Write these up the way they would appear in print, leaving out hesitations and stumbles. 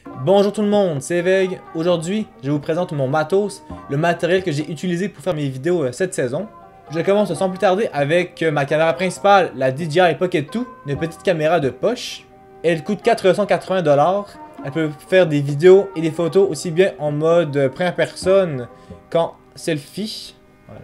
Bonjour tout le monde, c'est Veg. Aujourd'hui, je vous présente mon matos, le matériel que j'ai utilisé pour faire mes vidéos cette saison. Je commence sans plus tarder avec ma caméra principale, la DJI Pocket 2, une petite caméra de poche. Elle coûte 480 $. Elle peut faire des vidéos et des photos aussi bien en mode première personne qu'en selfie. Voilà.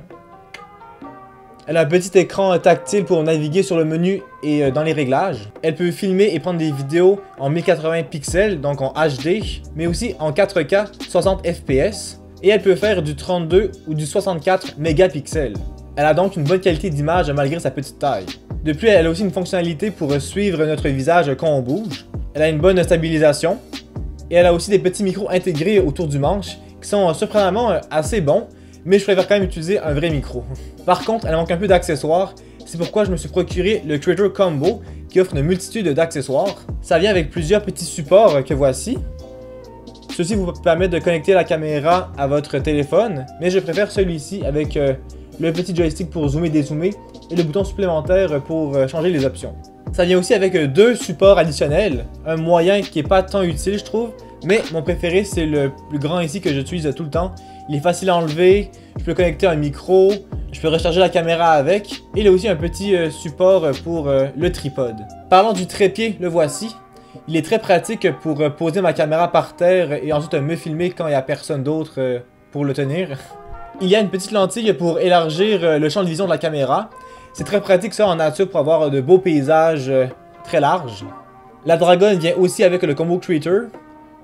Elle a un petit écran tactile pour naviguer sur le menu et dans les réglages. Elle peut filmer et prendre des vidéos en 1080 pixels, donc en HD, mais aussi en 4K 60 fps. Et elle peut faire du 32 ou du 64 mégapixels. Elle a donc une bonne qualité d'image malgré sa petite taille. De plus, elle a aussi une fonctionnalité pour suivre notre visage quand on bouge. Elle a une bonne stabilisation. Et elle a aussi des petits micros intégrés autour du manche qui sont surprenamment assez bons. Mais je préfère quand même utiliser un vrai micro. Par contre, elle manque un peu d'accessoires, c'est pourquoi je me suis procuré le Creator Combo qui offre une multitude d'accessoires. Ça vient avec plusieurs petits supports que voici. Ceci vous permet de connecter la caméra à votre téléphone, mais je préfère celui-ci avec le petit joystick pour zoomer et dézoomer et le bouton supplémentaire pour changer les options. Ça vient aussi avec deux supports additionnels, un moyen qui n'est pas tant utile je trouve, mais mon préféré c'est le plus grand ici que j'utilise tout le temps. Il est facile à enlever, je peux connecter un micro, je peux recharger la caméra avec, et il a aussi un petit support pour le tripode. Parlant du trépied, le voici. Il est très pratique pour poser ma caméra par terre et ensuite me filmer quand il n'y a personne d'autre pour le tenir. Il y a une petite lentille pour élargir le champ de vision de la caméra. C'est très pratique ça en nature pour avoir de beaux paysages très larges. La Dragon vient aussi avec le combo Creator,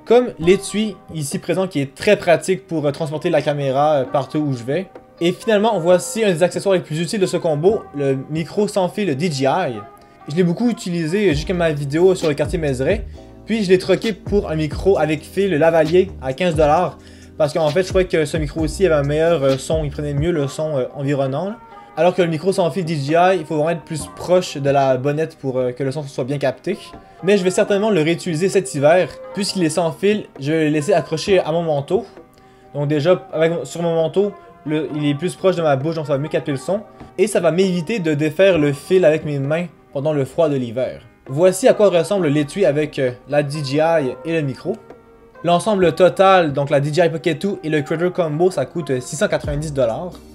comme l'étui ici présent qui est très pratique pour transporter la caméra partout où je vais. Et finalement, voici un des accessoires les plus utiles de ce combo, le micro sans fil DJI. Je l'ai beaucoup utilisé jusqu'à ma vidéo sur le quartier Mézeray, puis je l'ai troqué pour un micro avec fil lavalier à 15 $, parce qu'en fait je trouvais que ce micro aussi avait un meilleur son, il prenait mieux le son environnant. Alors que le micro sans fil DJI, il faut vraiment être plus proche de la bonnette pour que le son soit bien capté. Mais je vais certainement le réutiliser cet hiver. Puisqu'il est sans fil, je vais le laisser accrocher à mon manteau. Donc déjà, sur mon manteau, il est plus proche de ma bouche, donc ça va mieux capter le son. Et ça va m'éviter de défaire le fil avec mes mains pendant le froid de l'hiver. Voici à quoi ressemble l'étui avec la DJI et le micro. L'ensemble total, donc la DJI Pocket 2 et le Creator Combo, ça coûte 690 $.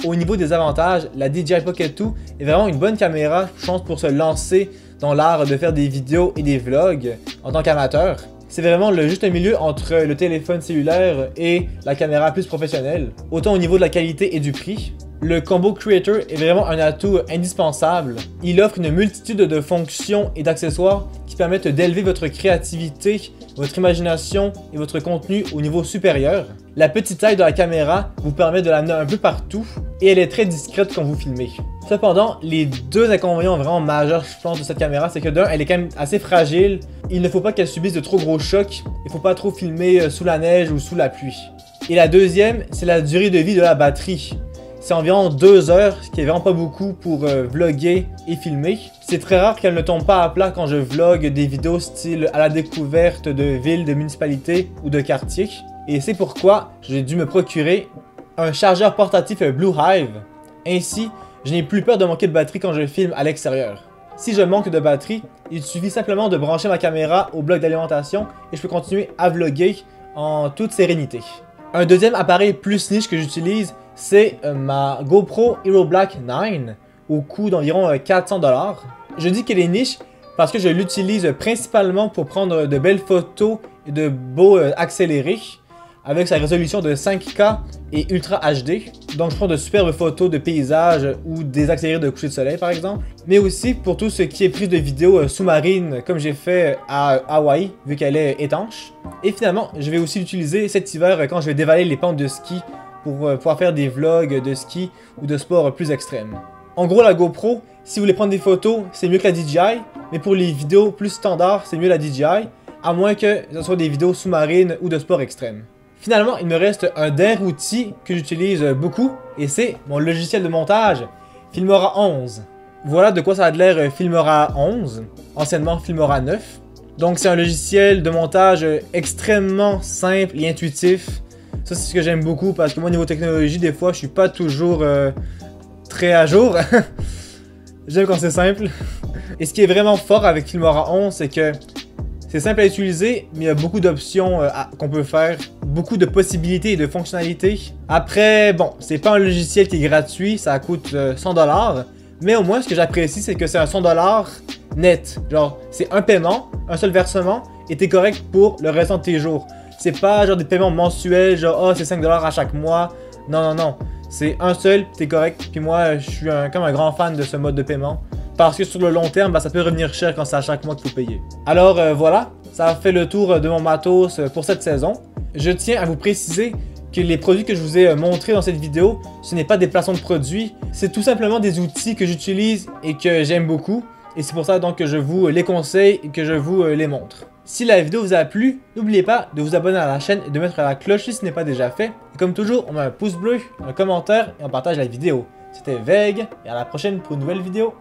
Au niveau des avantages, la DJI Pocket 2 est vraiment une bonne caméra, je pense, pour se lancer dans l'art de faire des vidéos et des vlogs en tant qu'amateur. C'est vraiment le juste milieu entre le téléphone cellulaire et la caméra plus professionnelle, autant au niveau de la qualité et du prix. Le Combo Creator est vraiment un atout indispensable. Il offre une multitude de fonctions et d'accessoires qui permettent d'élever votre créativité, votre imagination et votre contenu au niveau supérieur. La petite taille de la caméra vous permet de l'amener un peu partout et elle est très discrète quand vous filmez. Cependant, les deux inconvénients vraiment majeurs, je pense, de cette caméra, c'est que d'un, elle est quand même assez fragile. Il ne faut pas qu'elle subisse de trop gros chocs. Il ne faut pas trop filmer sous la neige ou sous la pluie. Et la deuxième, c'est la durée de vie de la batterie. C'est environ 2 heures, ce qui est vraiment pas beaucoup pour vlogger et filmer. C'est très rare qu'elle ne tombe pas à plat quand je vlog des vidéos style à la découverte de villes, de municipalités ou de quartiers. Et c'est pourquoi j'ai dû me procurer un chargeur portatif Blue Hive. Ainsi, je n'ai plus peur de manquer de batterie quand je filme à l'extérieur. Si je manque de batterie, il suffit simplement de brancher ma caméra au bloc d'alimentation et je peux continuer à vlogger en toute sérénité. Un deuxième appareil plus niche que j'utilise, c'est ma GoPro Hero Black 9 au coût d'environ 400 $. Je dis qu'elle est niche parce que je l'utilise principalement pour prendre de belles photos et de beaux accélérés avec sa résolution de 5K et Ultra HD. Donc je prends de superbes photos de paysages ou des accélérés de coucher de soleil par exemple. Mais aussi pour tout ce qui est prise de vidéos sous-marines comme j'ai fait à Hawaï vu qu'elle est étanche. Et finalement, je vais aussi l'utiliser cet hiver quand je vais dévaler les pentes de ski pour pouvoir faire des vlogs de ski ou de sport plus extrêmes. En gros, la GoPro, si vous voulez prendre des photos, c'est mieux que la DJI, mais pour les vidéos plus standards, c'est mieux la DJI, à moins que ce soit des vidéos sous-marines ou de sport extrême. Finalement, il me reste un dernier outil que j'utilise beaucoup, et c'est mon logiciel de montage, Filmora 11. Voilà de quoi ça a l'air Filmora 11, anciennement Filmora 9. Donc c'est un logiciel de montage extrêmement simple et intuitif. Ça c'est ce que j'aime beaucoup parce que moi niveau technologie des fois je suis pas toujours très à jour. J'aime quand c'est simple. Et ce qui est vraiment fort avec Filmora 11 c'est que C'est simple à utiliser, mais il y a beaucoup d'options qu'on peut faire, beaucoup de possibilités et de fonctionnalités. Après, bon, c'est pas un logiciel qui est gratuit, ça coûte 100$, mais au moins ce que j'apprécie, c'est que c'est un 100$ net. Genre, c'est un paiement, un seul versement, et t'es correct pour le restant de tes jours. C'est pas genre des paiements mensuels, genre, oh, c'est 5$ à chaque mois. Non, non, non. C'est un seul, t'es correct. Puis moi, je suis comme un grand fan de ce mode de paiement. Parce que sur le long terme, ça peut revenir cher quand c'est à chaque mois qu'il faut payer. Alors voilà, ça a fait le tour de mon matos pour cette saison. Je tiens à vous préciser que les produits que je vous ai montrés dans cette vidéo, ce n'est pas des placements de produits. C'est tout simplement des outils que j'utilise et que j'aime beaucoup. Et c'est pour ça donc que je vous les conseille et que je vous les montre. Si la vidéo vous a plu, n'oubliez pas de vous abonner à la chaîne et de mettre la cloche si ce n'est pas déjà fait. Et comme toujours, on met un pouce bleu, un commentaire et on partage la vidéo. C'était Veg et à la prochaine pour une nouvelle vidéo.